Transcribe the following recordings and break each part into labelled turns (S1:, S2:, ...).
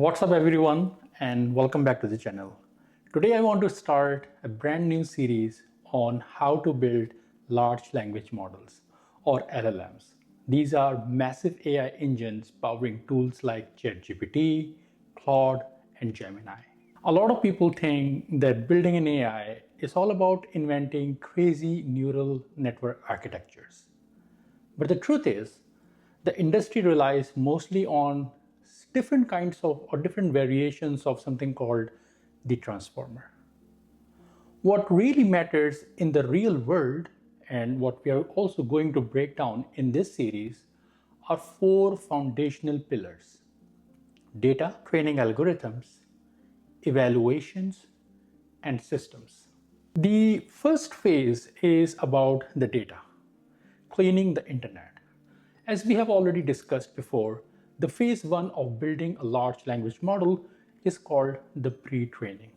S1: What's up everyone and welcome back to the channel. Today I want to start a brand new series on how to build large language models or LLMs. These are massive AI engines powering tools like ChatGPT, Claude and Gemini. A lot of people think that building an AI is all about inventing crazy neural network architectures. But the truth is, the industry relies mostly on different kinds of or different variations of something called the transformer. What really matters in the real world, and what we are also going to break down in this series, are four foundational pillars: data, training algorithms, evaluations, and systems. The first phase is about the data, cleaning the internet. As we have already discussed before, the phase one of building a large language model is called the pre-training.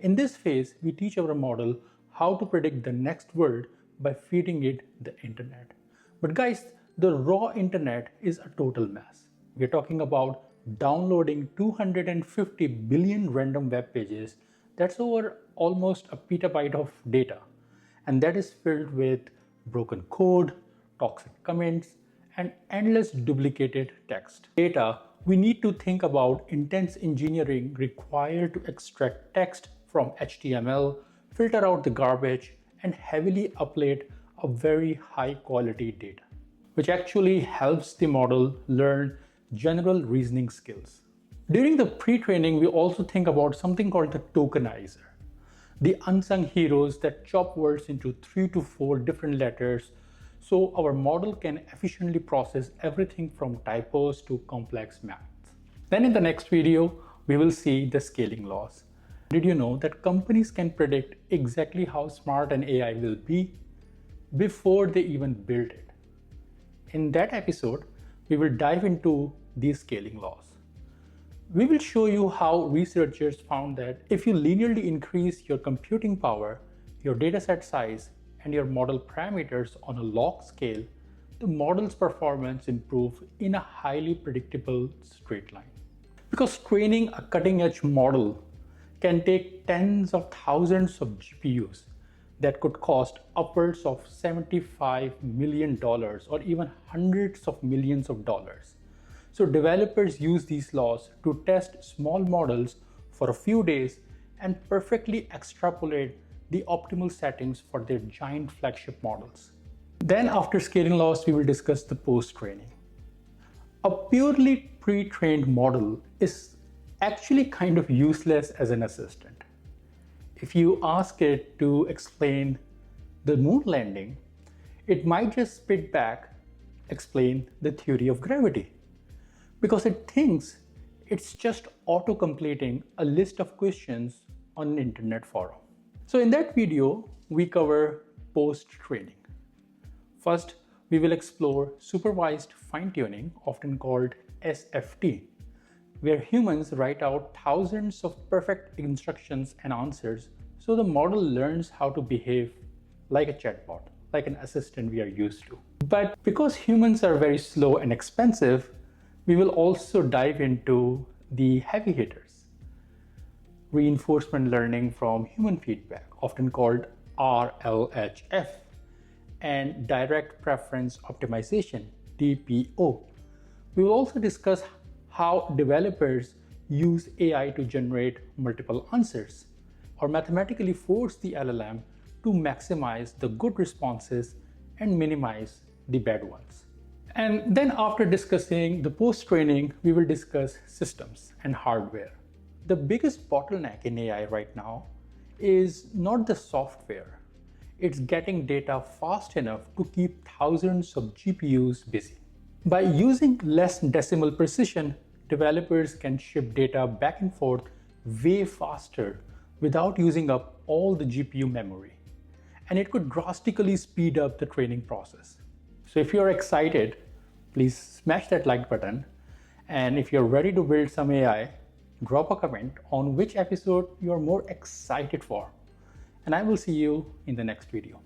S1: In this phase, we teach our model how to predict the next word by feeding it the internet. But guys, the raw internet is a total mess. We're talking about downloading 250 billion random web pages. That's over almost a petabyte of data. And that is filled with broken code, toxic comments, and endless duplicated text. Data, we need to think about intense engineering required to extract text from HTML, filter out the garbage, and heavily upload a very high quality data, which actually helps the model learn general reasoning skills. During the pre-training, we also think about something called the tokenizer, the unsung heroes that chop words into 3 to 4 different letters so our model can efficiently process everything from typos to complex math. Then in the next video, we will see the scaling laws. Did you know that companies can predict exactly how smart an AI will be before they even build it? In that episode, we will dive into these scaling laws. We will show you how researchers found that if you linearly increase your computing power, your dataset size, and your model parameters on a log scale, the model's performance improves in a highly predictable straight line. Because training a cutting-edge model can take tens of thousands of GPUs that could cost upwards of $75 million or even hundreds of millions of dollars. So developers use these laws to test small models for a few days and perfectly extrapolate the optimal settings for their giant flagship models. Then after scaling laws, we will discuss the post-training. A purely pre-trained model is actually kind of useless as an assistant. If you ask it to explain the moon landing, it might just spit back, explain the theory of gravity, because it thinks it's just auto-completing a list of questions on an internet forum. So in that video, we cover post-training. First, we will explore supervised fine-tuning, often called SFT, where humans write out thousands of perfect instructions and answers so the model learns how to behave like a chatbot, like an assistant we are used to. But because humans are very slow and expensive, we will also dive into the heavy hitters. Reinforcement learning from human feedback, often called RLHF, and direct preference optimization, DPO. We will also discuss how developers use AI to generate multiple answers, or mathematically force the LLM to maximize the good responses and minimize the bad ones. And then after discussing the post-training, we will discuss systems and hardware. The biggest bottleneck in AI right now is not the software. It's getting data fast enough to keep thousands of GPUs busy. By using less decimal precision, developers can ship data back and forth way faster without using up all the GPU memory. And it could drastically speed up the training process. So if you're excited, please smash that like button. And if you're ready to build some AI, drop a comment on which episode you're more excited for. And I will see you in the next video.